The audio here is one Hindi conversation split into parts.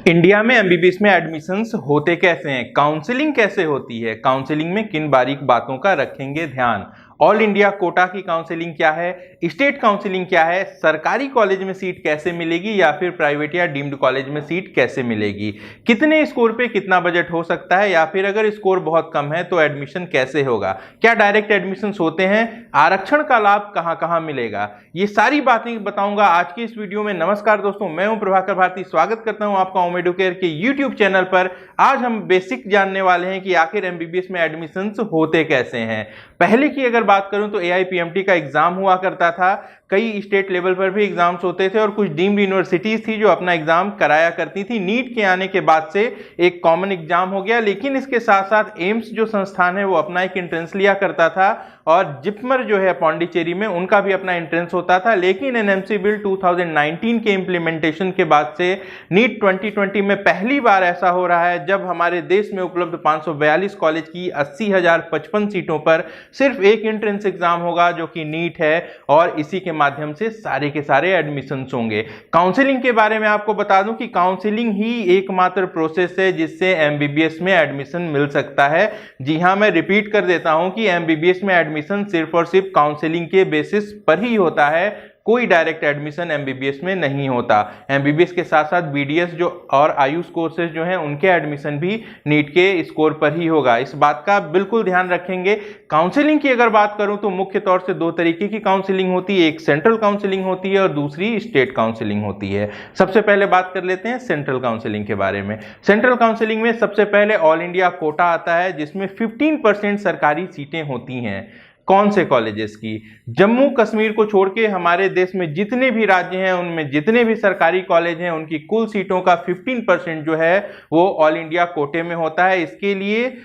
इंडिया में एमबीबीएस में एडमिशन्स होते कैसे हैं, काउंसलिंग कैसे होती है, काउंसलिंग में किन बारीक बातों का रखेंगे ध्यान, ऑल इंडिया कोटा की काउंसलिंग क्या है, स्टेट काउंसलिंग क्या है, सरकारी कॉलेज में सीट कैसे मिलेगी या फिर प्राइवेट या डीम्ड कॉलेज में सीट कैसे मिलेगी, कितने स्कोर पे कितना बजट हो सकता है या फिर अगर स्कोर बहुत कम है तो एडमिशन कैसे होगा, क्या डायरेक्ट एडमिशन होते हैं, आरक्षण का लाभ कहां कहां मिलेगा, ये सारी बातें बताऊंगा आज की इस वीडियो में। नमस्कार दोस्तों, मैं हूं प्रभाकर भारती, स्वागत करता हूं आपका होम एडुकेयर के यूट्यूब चैनल पर। आज हम बेसिक जानने वाले हैं कि आखिर एमबीबीएस में एडमिशन होते कैसे हैं। पहले की अगर बात करूं तो एआईपीएमटी का एग्जाम हुआ करता था, कई स्टेट लेवल पर भी एग्जाम्स होते थे और कुछ डीम्ड यूनिवर्सिटीज थी जो अपना एग्जाम कराया करती थी। नीट के आने के बाद से एक कॉमन एग्जाम हो गया, लेकिन इसके साथ साथ एम्स जो संस्थान है वो अपना एक एंट्रेंस लिया करता था और जिपमर जो है पौंडीचेरी में उनका भी अपना एंट्रेंस होता था। लेकिन एनएमसी बिल 2019 के इंप्लीमेंटेशन के बाद से नीट 2020 में पहली बार ऐसा हो रहा है जब हमारे देश में उपलब्ध 542 कॉलेज की 80,055 सीटों पर सिर्फ एक एंट्रेंस एग्जाम होगा जो कि नीट है और इसी के माध्यम से सारे के सारे एडमिशंस होंगे। काउंसलिंग के बारे में आपको बता दूं कि काउंसलिंग ही एकमात्र प्रोसेस है जिससे एमबीबीएस में एडमिशन मिल सकता है। जी हां, मैं रिपीट कर देता हूं कि एमबीबीएस में एडमिशन सिर्फ और सिर्फ काउंसलिंग के बेसिस पर ही होता है, कोई डायरेक्ट एडमिशन एमबीबीएस में नहीं होता। एमबीबीएस के साथ साथ बीडीएस जो और आयुष कोर्सेज जो हैं उनके एडमिशन भी नीट के स्कोर पर ही होगा, इस बात का बिल्कुल ध्यान रखेंगे। काउंसलिंग की अगर बात करूं तो मुख्य तौर से दो तरीके की काउंसलिंग होती है, एक सेंट्रल काउंसलिंग होती है और दूसरी स्टेट काउंसलिंग होती है। सबसे पहले बात कर लेते हैं सेंट्रल काउंसलिंग के बारे में। सेंट्रल काउंसलिंग में सबसे पहले ऑल इंडिया कोटा आता है जिसमें 15% सरकारी सीटें होती हैं। कौन से कॉलेजेस की? जम्मू कश्मीर को छोड़ के हमारे देश में जितने भी राज्य हैं उनमें जितने भी सरकारी कॉलेज हैं उनकी कुल सीटों का 15% जो है वो ऑल इंडिया कोटे में होता है। इसके लिए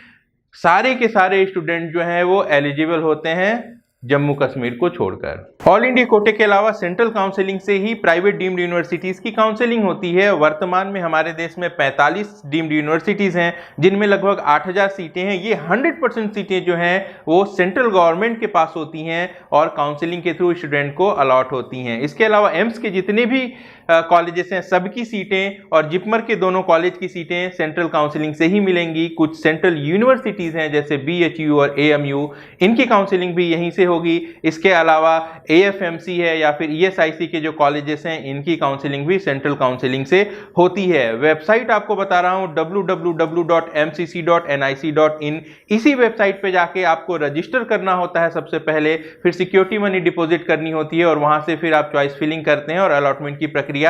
सारे के सारे स्टूडेंट जो हैं वो एलिजिबल होते हैं जम्मू कश्मीर को छोड़कर। ऑल इंडिया कोटे के अलावा सेंट्रल काउंसलिंग से ही प्राइवेट डीम्ड यूनिवर्सिटीज की काउंसलिंग होती है। वर्तमान में हमारे देश में 45 डीम्ड यूनिवर्सिटीज हैं जिनमें लगभग 8,000 सीटें हैं। ये 100% सीटें जो हैं वो सेंट्रल गवर्नमेंट के पास होती हैं और काउंसलिंग के थ्रू स्टूडेंट को अलॉट होती हैं। इसके अलावा एम्स के जितने भी कॉलेजेस हैं सबकी सीटें और जिपमर के दोनों कॉलेज की सीटें सेंट्रल काउंसलिंग से ही मिलेंगी। कुछ सेंट्रल यूनिवर्सिटीज हैं जैसे बीएचयू और एएमयू, इनकी काउंसलिंग भी यहीं से होगी। इसके अलावा एएफएमसी है या फिर ईएसआईसी के जो कॉलेजेस हैं इनकी काउंसलिंग भी सेंट्रल काउंसलिंग से होती है। वेबसाइट आपको बता रहा हूं www.mcc.nic.in, इसी वेबसाइट पे जाके आपको रजिस्टर करना होता है सबसे पहले, फिर सिक्योरिटी मनी डिपॉजिट करनी होती है और वहां से फिर आप चॉइस फिलिंग करते हैं और अलॉटमेंट की प्रक्रिया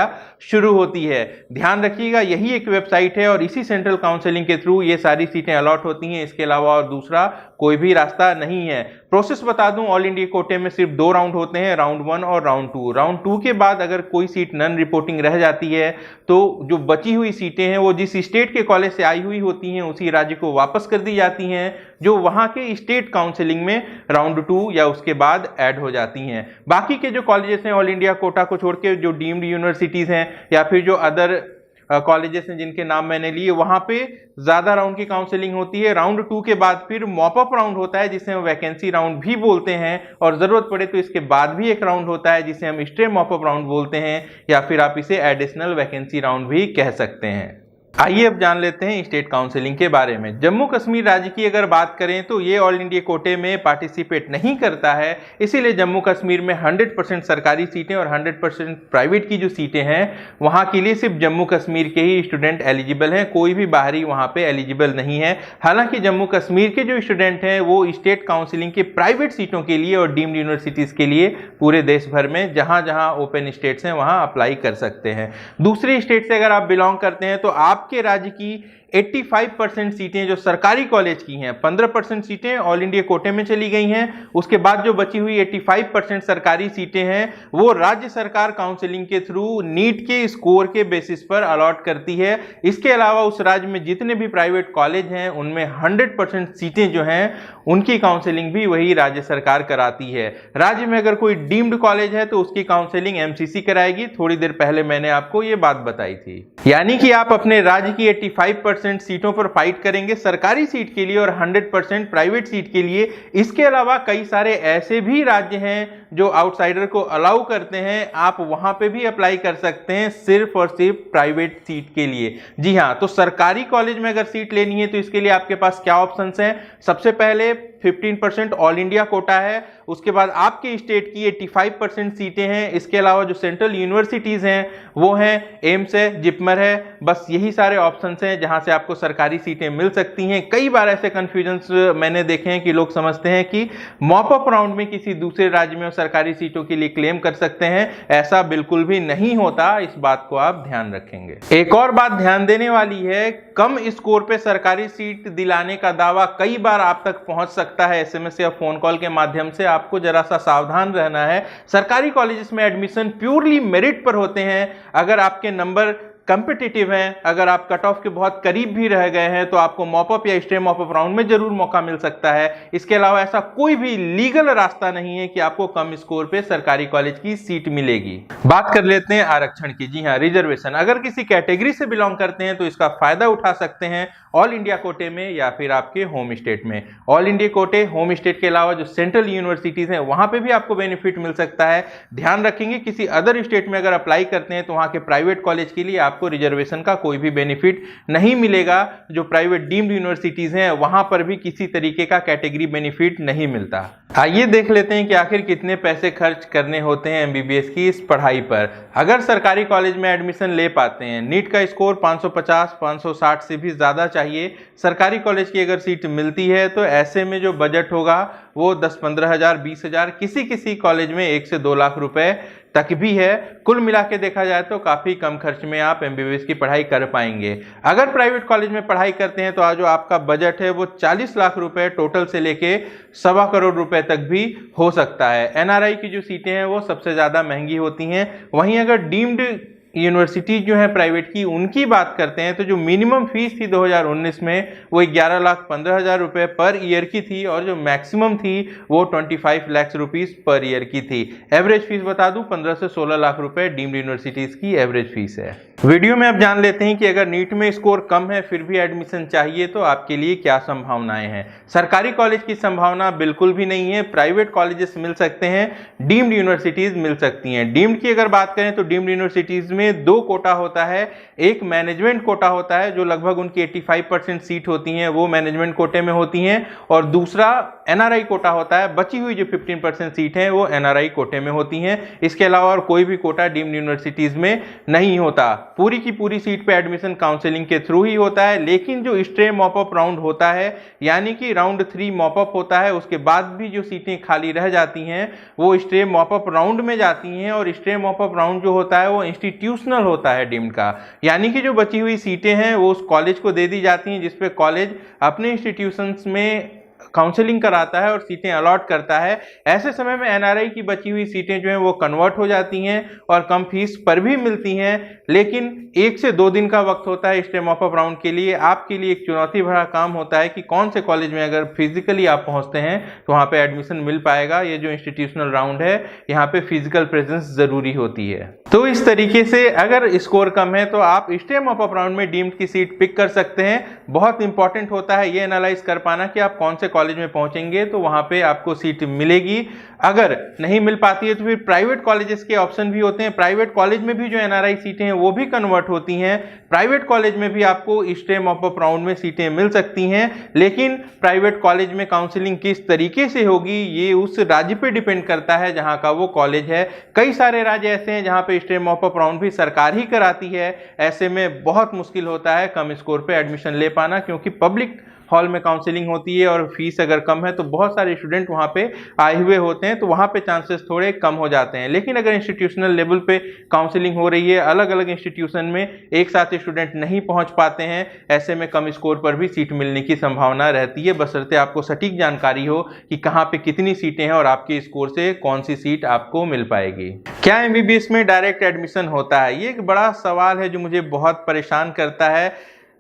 शुरू होती है। ध्यान रखिएगा यही एक वेबसाइट है और इसी सेंट्रल काउंसलिंग के थ्रू ये सारी सीटें अलॉट होती हैं। इसके अलावा और दूसरा कोई भी रास्ता नहीं है। प्रोसेस बता दूं, ऑल इंडिया कोटे में सिर्फ 2 राउंड होते हैं, राउंड 1 और राउंड 2। राउंड 2 के बाद अगर कोई सीट नन रिपोर्टिंग रह जाती है तो जो बची हुई सीटें हैं वो जिस स्टेट के कॉलेज से आई हुई होती हैं उसी राज्य को वापस कर दी जाती हैं जो वहां के स्टेट काउंसलिंग में राउंड 2 या उसके बाद ऐड हो जाती हैं। बाकी के जो कॉलेजेस हैं ऑल इंडिया कोटा को छोड़ के, जो डीम्ड यूनिवर्सिटीज हैं या फिर जो अदर कॉलेजेस हैं जिनके नाम मैंने लिए, वहां पे ज्यादा राउंड की काउंसलिंग होती है। राउंड 2 के बाद फिर मॉप अप राउंड होता है जिसे हम वैकेंसी राउंड भी बोलते हैं और जरूरत पड़े तो इसके बाद भी एक राउंड होता है जिसे हम स्ट्रे मॉप अप राउंड बोलते हैं या फिर आप इसे एडिशनल वैकेंसी राउंड भी कह सकते हैं। आइए अब जान लेते हैं स्टेट काउंसलिंग के बारे में। जम्मू कश्मीर राज्य की अगर बात करें तो ये ऑल इंडिया कोटे में पार्टिसिपेट नहीं करता है, इसीलिए जम्मू कश्मीर में 100% सरकारी सीटें और 100% प्राइवेट की जो सीटें हैं वहां के लिए सिर्फ जम्मू कश्मीर के ही स्टूडेंट एलिजिबल हैं, कोई भी बाहरी वहां पे एलिजिबल नहीं है। हालांकि जम्मू कश्मीर के जो स्टूडेंट हैं वो स्टेट काउंसलिंग के प्राइवेट सीटों के लिए और डीम्ड यूनिवर्सिटीज के लिए पूरे देश भर में जहां जहां ओपन स्टेट्स हैं वहां अप्लाई कर सकते हैं। दूसरी स्टेट से अगर आप बिलोंग करते हैं तो आपके राज्य की 85% सीटें जो सरकारी कॉलेज की हैं, 15% सीटें ऑल इंडिया कोटे में चली गई हैं। उसके बाद जो बची हुई 85% सरकारी सीटें हैं वो राज्य सरकार काउंसलिंग के थ्रू नीट के स्कोर के बेसिस पर अलॉट करती है। इसके अलावा उस राज्य में जितने भी प्राइवेट कॉलेज हैं उनमें 100% सीटें जो हैं उनकी काउंसलिंग भी वही राज्य सरकार कराती है। राज्य में अगर कोई डीम्ड कॉलेज है तो उसकी काउंसलिंग एमसीसी कराएगी। थोड़ी देर पहले मैंने आपको ये बात बताई थी। यानी कि आप अपने राज्य की 85% 100% सीटों पर फाइट करेंगे सरकारी सीट के लिए और 100% प्राइवेट सीट के लिए। इसके अलावा कई सारे ऐसे भी राज्य हैं जो आउटसाइडर को अलाउ करते हैं, आप वहां पे भी अप्लाई कर सकते हैं सिर्फ और सिर्फ प्राइवेट सीट के लिए। जी हाँ, तो सरकारी कॉलेज में अगर सीट लेनी है तो इसके लिए आपके पास क्या ऑप्शंस हैं? सबसे पहले 15% ऑल इंडिया कोटा है, उसके बाद आपके स्टेट की 85% सीटें हैं। इसके अलावा जो सेंट्रल यूनिवर्सिटीज हैं वो हैं एम्स है, जिपमर है, बस यही सारे ऑप्शंस हैं जहां से आपको सरकारी सीटें मिल सकती हैं। कई बार ऐसे कंफ्यूजन्स मैंने देखे हैं कि लोग समझते हैं कि मॉप अप राउंड में किसी दूसरे राज्य में सरकारी सीटों के लिए क्लेम कर सकते हैं, ऐसा बिल्कुल भी नहीं होता, इस बात को आप ध्यान रखेंगे। एक और बात ध्यान देने वाली है, कम स्कोर पे सरकारी सीट दिलाने का दावा कई बार आप तक पहुंच सकता है एसएमएस या फोन कॉल के माध्यम से। आपको जरा सा सावधान रहना है। सरकारी कॉलेजेस में एडमिशन प्योरली मेरिट पर होते हैं। अगर आपके नंबर कॉम्पिटिटिव हैं, अगर आप कट ऑफ के बहुत करीब भी रह गए हैं तो आपको मॉपअप या स्टे मॉपअप राउंड में जरूर मौका मिल सकता है। इसके अलावा ऐसा कोई भी लीगल रास्ता नहीं है कि आपको कम स्कोर पे सरकारी कॉलेज की सीट मिलेगी। बात कर लेते हैं आरक्षण की। जी हाँ, रिजर्वेशन। अगर किसी कैटेगरी से बिलोंग करते हैं तो इसका फायदा उठा सकते हैं ऑल इंडिया कोटे में या फिर आपके होम स्टेट में। ऑल इंडिया कोटे, होम स्टेट के अलावा जो सेंट्रल यूनिवर्सिटीज हैं वहां पे भी आपको बेनिफिट मिल सकता है। ध्यान रखेंगे, किसी अदर स्टेट में अगर अप्लाई करते हैं तो वहां के प्राइवेट कॉलेज के लिए आपको रिजर्वेशन का कोई भी बेनिफिट नहीं मिलेगा। जो प्राइवेट डीम्ड यूनिवर्सिटीज हैं वहां पर भी किसी तरीके का कैटेगरी बेनिफिट नहीं मिलता। आइए देख लेते हैं कि आखिर कितने पैसे खर्च करने होते हैं एमबीबीएस की इस पढ़ाई पर। अगर सरकारी कॉलेज में एडमिशन ले पाते हैं, नीट का स्कोर 550 560 से भी ज्यादा चाहिए, सरकारी कॉलेज की अगर सीट मिलती है तो ऐसे में जो बजट होगा वो 10-15 हजार 20 हजार, किसी किसी कॉलेज में 1 से 2 लाख रुपए तक भी है। कुल मिला के देखा जाए तो काफी कम खर्च में आप एमबीबीएस की पढ़ाई कर पाएंगे। अगर प्राइवेट कॉलेज में पढ़ाई करते हैं तो आज जो आपका बजट है वो 40 लाख रुपए टोटल से लेके 1.25 करोड़ रुपए तक भी हो सकता है। एनआरआई की जो सीटें हैं वो सबसे ज्यादा महंगी होती हैं। वहीं अगर डीम्ड यूनिवर्सिटी जो है प्राइवेट की, उनकी बात करते हैं तो जो मिनिमम फीस थी 2019 में वो 11,15,000 रुपए पर ईयर की थी और जो मैक्सिमम थी वो 25 लाख रुपीस पर ईयर की थी। एवरेज फीस बता दूं 15 से 16 लाख रुपए डीम्ड यूनिवर्सिटीज की एवरेज फीस है। वीडियो में अब जान लेते हैं कि अगर नीट में स्कोर कम है फिर भी एडमिशन चाहिए तो आपके लिए क्या संभावनाएं हैं। सरकारी कॉलेज की संभावना बिल्कुल भी नहीं है, प्राइवेट कॉलेजेस मिल सकते हैं, डीम्ड यूनिवर्सिटीज मिल सकती हैं। डीम्ड की अगर बात करें तो डीम्ड यूनिवर्सिटीज में 2 कोटा होता है। एक मैनेजमेंट कोटा होता है जो लगभग उनकी 85% सीट होती हैं वो मैनेजमेंट कोटे में होती हैं, और दूसरा एनआरआई कोटा होता है। बची हुई जो 15% सीट हैं वो एनआरआई कोटे में होती हैं। इसके अलावा और कोई भी कोटा डीम्ड यूनिवर्सिटीज में नहीं होता। पूरी की पूरी सीट पे एडमिशन काउंसलिंग के थ्रू ही होता है। लेकिन जो स्टे मॉपअप राउंड होता है, यानी कि राउंड 3 मॉपअप होता है, उसके बाद भी जो सीटें खाली रह जाती हैं वो स्टे मॉपअप राउंड में जाती हैं। और स्टे मॉपअप राउंड जो होता है वो इंस्टीट्यूशनल होता है डीम्ड का, यानी कि जो बची हुई सीटें हैं वो उस कॉलेज को दे दी जाती हैं जिसपे कॉलेज अपने इंस्टीट्यूशंस में काउंसलिंग कराता है और सीटें अलॉट करता है। ऐसे समय में एनआरआई की बची हुई सीटें जो हैं वो कन्वर्ट हो जाती हैं और कम फीस पर भी मिलती हैं। लेकिन 1 से 2 दिन का वक्त होता है स्टे मॉपअप राउंड के लिए। आपके लिए एक चुनौती भरा काम होता है कि कौन से कॉलेज में अगर फिजिकली आप पहुंचते हैं तो वहां पे एडमिशन मिल पाएगा। ये जो इंस्टीट्यूशनल राउंड है यहाँ पे फिजिकल प्रेजेंस जरूरी होती है। तो इस तरीके से अगर स्कोर कम है तो आप स्टे मॉपअप राउंड में डीम्ड की सीट पिक कर सकते हैं। बहुत इंपॉर्टेंट होता है ये एनालाइज कर पाना कि आप कौन से कॉलेज में पहुंचेंगे तो वहां पे आपको सीट मिलेगी। अगर नहीं मिल पाती है तो फिर प्राइवेट कॉलेजेस के ऑप्शन भी होते हैं। प्राइवेट कॉलेज में भी जो एनआरआई सीटें हैं वो भी कन्वर्ट होती हैं। प्राइवेट कॉलेज में भी आपको स्टे मॉपअप राउंड में सीटें मिल सकती हैं। लेकिन प्राइवेट कॉलेज में काउंसलिंग किस तरीके से होगी ये उस राज्य पे डिपेंड करता है जहां का वो कॉलेज है। कई सारे राज्य ऐसे हैं जहां पे स्टे मॉपअप राउंड भी सरकार ही कराती है। ऐसे में बहुत मुश्किल होता है कम स्कोर पे एडमिशन ले पाना, क्योंकि पब्लिक हॉल में काउंसलिंग होती है और फीस अगर कम है तो बहुत सारे स्टूडेंट वहां पे आए हुए होते हैं, तो वहां पे चांसेस थोड़े कम हो जाते हैं। लेकिन अगर इंस्टीट्यूशनल लेवल पे काउंसलिंग हो रही है, अलग अलग इंस्टीट्यूशन में एक साथ स्टूडेंट नहीं पहुंच पाते हैं, ऐसे में कम स्कोर पर भी सीट मिलने की संभावना रहती है, बशर्ते आपको सटीक जानकारी हो कि कहाँ पे कितनी सीटें हैं और आपके स्कोर से कौन सी सीट आपको मिल पाएगी। क्या एमबीबीएस में डायरेक्ट एडमिशन होता है? ये एक बड़ा सवाल है जो मुझे बहुत परेशान करता है।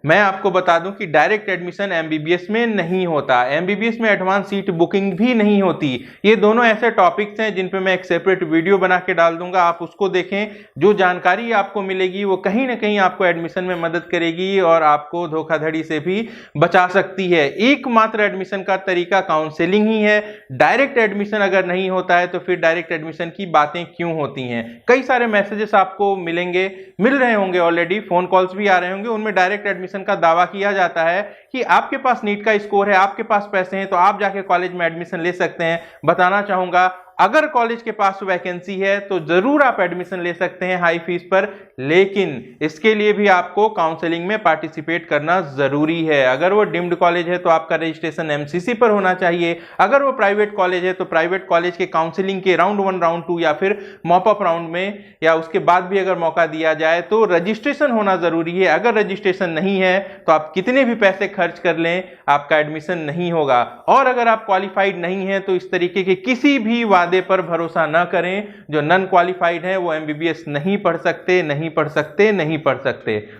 मैं आपको बता दूं कि डायरेक्ट एडमिशन एमबीबीएस में नहीं होता, एमबीबीएस में एडवांस सीट बुकिंग भी नहीं होती। ये दोनों ऐसे टॉपिक्स हैं जिन पे मैं एक सेपरेट वीडियो बना के डाल दूंगा, आप उसको देखें। जो जानकारी आपको मिलेगी वो कहीं ना कहीं आपको एडमिशन में मदद करेगी और आपको धोखाधड़ी से भी बचा सकती है। एकमात्र एडमिशन का तरीका काउंसलिंग ही है। डायरेक्ट एडमिशन अगर नहीं होता है तो फिर डायरेक्ट एडमिशन की बातें क्यों होती हैं? कई सारे मैसेजेस आपको मिल रहे होंगे, ऑलरेडी फोन कॉल्स भी आ रहे होंगे, उनमें डायरेक्ट एडमिशन का दावा किया जाता है कि आपके पास नीट का स्कोर है, आपके पास पैसे हैं, तो आप जाके कॉलेज में एडमिशन ले सकते हैं। बताना चाहूंगा, अगर कॉलेज के पास वैकेंसी है तो जरूर आप एडमिशन ले सकते हैं हाई फीस पर, लेकिन इसके लिए भी आपको काउंसलिंग में पार्टिसिपेट करना जरूरी है। अगर वो डीम्ड कॉलेज है तो आपका रजिस्ट्रेशन एमसीसी पर होना चाहिए। अगर वो प्राइवेट कॉलेज है तो प्राइवेट कॉलेज के काउंसलिंग के राउंड 1 राउंड 2 या फिर मॉप अप राउंड में या उसके बाद भी अगर मौका दिया जाए तो रजिस्ट्रेशन होना जरूरी है। अगर रजिस्ट्रेशन नहीं है तो आप कितने भी पैसे खर्च कर लें, आपका एडमिशन नहीं होगा। और अगर आप क्वालिफाइड नहीं है तो इस तरीके के किसी भी वादे पर भरोसा ना करें। जो नॉन क्वालिफाइड है वो एमबीबीएस नहीं पढ़ सकते।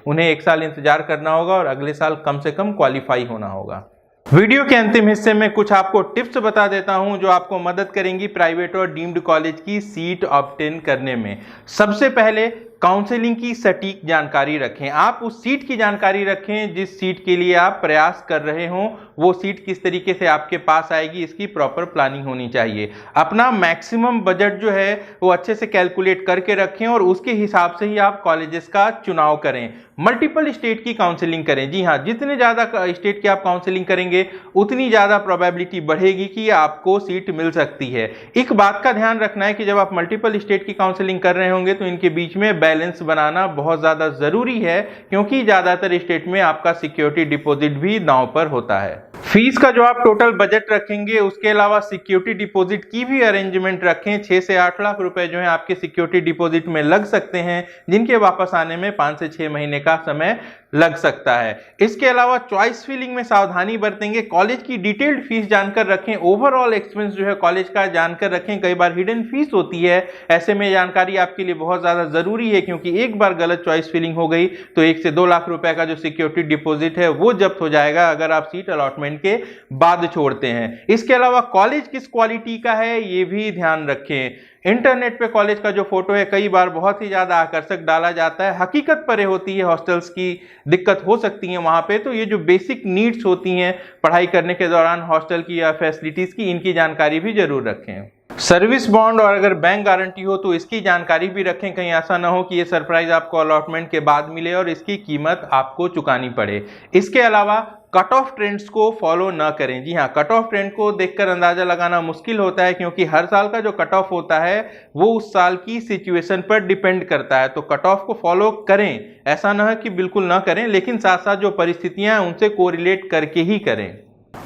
उन्हें 1 साल इंतजार करना होगा और अगले साल कम से कम क्वालिफाई होना होगा। वीडियो के अंतिम हिस्से में कुछ आपको टिप्स बता देता हूं जो आपको मदद करेंगी प्राइवेट और डीम्ड कॉलेज की सीट ऑब्टेन करने में। सबसे पहले काउंसलिंग की सटीक जानकारी रखें। आप उस सीट की जानकारी रखें जिस सीट के लिए आप प्रयास कर रहे हों। वो सीट किस तरीके से आपके पास आएगी, इसकी प्रॉपर प्लानिंग होनी चाहिए। अपना मैक्सिमम बजट जो है वो अच्छे से कैलकुलेट करके रखें और उसके हिसाब से ही आप कॉलेजेस का चुनाव करें। मल्टीपल स्टेट की काउंसलिंग करें। जी हाँ, जितने ज़्यादा स्टेट की आप काउंसलिंग करेंगे उतनी ज़्यादा प्रोबेबिलिटी बढ़ेगी कि आपको सीट मिल सकती है। एक बात का ध्यान रखना है कि जब आप मल्टीपल स्टेट की काउंसलिंग कर रहे होंगे तो इनके बीच में बैलेंस बनाना बहुत ज़्यादा ज़रूरी है, क्योंकि ज़्यादातर स्टेट में आपका सिक्योरिटी डिपॉजिट भी दांव पर होता है। फीस का जो आप टोटल बजट रखेंगे उसके अलावा सिक्योरिटी डिपॉजिट की भी अरेंजमेंट रखें। 6 से 8 लाख रुपए जो है आपके सिक्योरिटी डिपॉजिट में लग सकते हैं, जिनके वापस आने में 5 से 6 महीने का समय लग सकता है। इसके अलावा चॉइस फिलिंग में सावधानी बरतेंगे। कॉलेज की डिटेल्ड फीस जानकर रखें। ओवरऑल एक्सपेंस जो है कॉलेज का जानकर रखें। कई बार हिडन फीस होती है, ऐसे में जानकारी आपके लिए बहुत ज्यादा जरूरी है, क्योंकि एक बार गलत चॉइस फिलिंग हो गई तो 1 से 2 लाख रुपए का जो सिक्योरिटी डिपॉजिट है वो जब्त हो जाएगा अगर आप सीट अलॉटमेंट के बाद छोड़ते हैं। इसके अलावा कॉलेज किस क्वालिटी का है ये भी ध्यान रखें। इंटरनेट पे कॉलेज का जो फोटो है कई बार बहुत ही ज्यादा आकर्षक डाला जाता है, हकीकत परे होती है। हॉस्टल्स की दिक्कत हो सकती है वहां पे, तो ये जो बेसिक नीड्स होती हैं पढ़ाई करने के दौरान हॉस्टल की या फैसिलिटीज की, इनकी जानकारी भी जरूर रखें। सर्विस बॉन्ड और अगर बैंक गारंटी हो तो इसकी जानकारी भी रखें। कहीं ऐसा ना हो कि ये सरप्राइज आपको अलॉटमेंट के बाद मिले और इसकी कीमत आपको चुकानी पड़े। इसके अलावा कट ऑफ ट्रेंड्स को फॉलो ना करें। जी हाँ, कट ऑफ ट्रेंड को देखकर अंदाजा लगाना मुश्किल होता है, क्योंकि हर साल का जो कट ऑफ होता है वो उस साल की सिचुएशन पर डिपेंड करता है। तो कट ऑफ को फॉलो करें, ऐसा ना है कि बिल्कुल ना करें, लेकिन साथ साथ जो परिस्थितियां हैं उनसे कोरिलेट करके ही करें।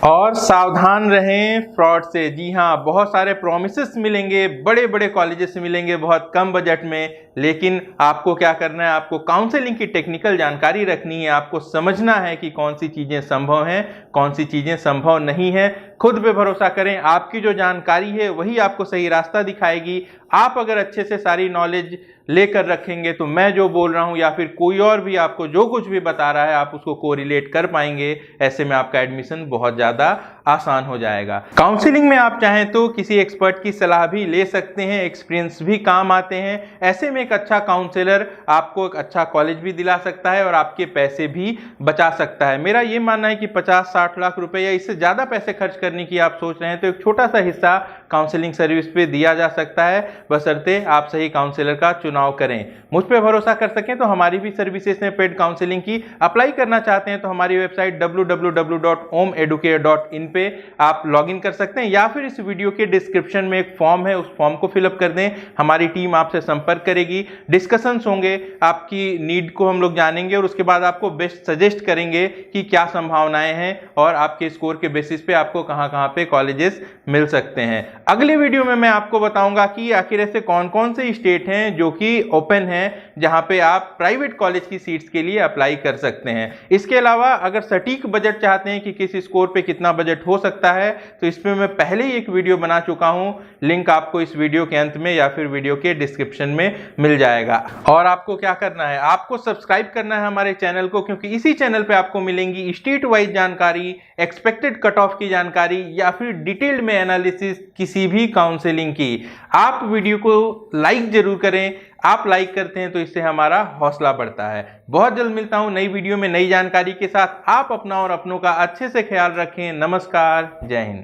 और सावधान रहें फ्रॉड से। जी हाँ, बहुत सारे प्रॉमिसेस मिलेंगे, बड़े बड़े कॉलेजेस से मिलेंगे बहुत कम बजट में, लेकिन आपको क्या करना है, आपको काउंसलिंग की टेक्निकल जानकारी रखनी है। आपको समझना है कि कौन सी चीजें संभव हैं, कौन सी चीजें संभव नहीं है। खुद पे भरोसा करें, आपकी जो जानकारी है वही आपको सही रास्ता दिखाएगी। आप अगर अच्छे से सारी नॉलेज लेकर रखेंगे तो मैं जो बोल रहा हूं या फिर कोई और भी आपको जो कुछ भी बता रहा है आप उसको कोरिलेट कर पाएंगे। ऐसे में आपका एडमिशन बहुत ज्यादा आसान हो जाएगा। काउंसलिंग में आप चाहें तो किसी एक्सपर्ट की सलाह भी ले सकते हैं, एक्सपीरियंस भी काम आते हैं। ऐसे में एक अच्छा काउंसलर आपको एक अच्छा कॉलेज भी दिला सकता है और आपके पैसे भी बचा सकता है। मेरा ये मानना है कि 50-60 लाख रुपए या इससे ज्यादा पैसे खर्च करने की आप सोच रहे हैं तो एक छोटा सा हिस्सा काउंसलिंग सर्विस पे दिया जा सकता है, बशर्ते आप सही काउंसलर का चुनाव करें। मुझ पे भरोसा कर सकें तो हमारी भी सर्विसेज हैं पेड काउंसलिंग की। अप्लाई करना चाहते हैं तो हमारी वेबसाइट www.omeducare.in पे आप लॉगिन कर सकते हैं, या फिर इस वीडियो के डिस्क्रिप्शन में एक फॉर्म है, उस फॉर्म को फिलअप कर दें। हमारी टीम आपसे संपर्क करेगी, डिस्कशंस होंगे, आपकी नीड को हम लोग जानेंगे और उसके बाद आपको बेस्ट सजेस्ट करेंगे कि क्या संभावनाएं हैं और आपके स्कोर के बेसिस पे आपको कहां कहां कहां पे कॉलेजेस मिल सकते हैं। अगले वीडियो में मैं आपको बताऊंगा कि आखिर ऐसे कौन कौन से स्टेट हैं जो कि ओपन हैं, जहां पे आप प्राइवेट कॉलेज की सीट्स के लिए अप्लाई कर सकते हैं। इसके अलावा अगर सटीक बजट चाहते हैं कि किस स्कोर पे कितना बजट हो सकता है, तो इस पे मैं पहले ही एक वीडियो बना चुका हूं, लिंक आपको इस वीडियो के अंत में या फिर वीडियो के डिस्क्रिप्शन में मिल जाएगा। और आपको क्या करना है, आपको सब्सक्राइब करना है हमारे चैनल को, क्योंकि इसी चैनल पे आपको मिलेंगी स्टेट वाइज जानकारी, एक्सपेक्टेड कट ऑफ की जानकारी या फिर डिटेल्ड में एनालिसिस किसी भी काउंसलिंग की। आप वीडियो को लाइक जरूर करें, आप लाइक करते हैं तो इससे हमारा हौसला बढ़ता है। बहुत जल्द मिलता हूं नई वीडियो में नई जानकारी के साथ। आप अपना और अपनों का अच्छे से ख्याल रखें। नमस्कार, जय हिंद।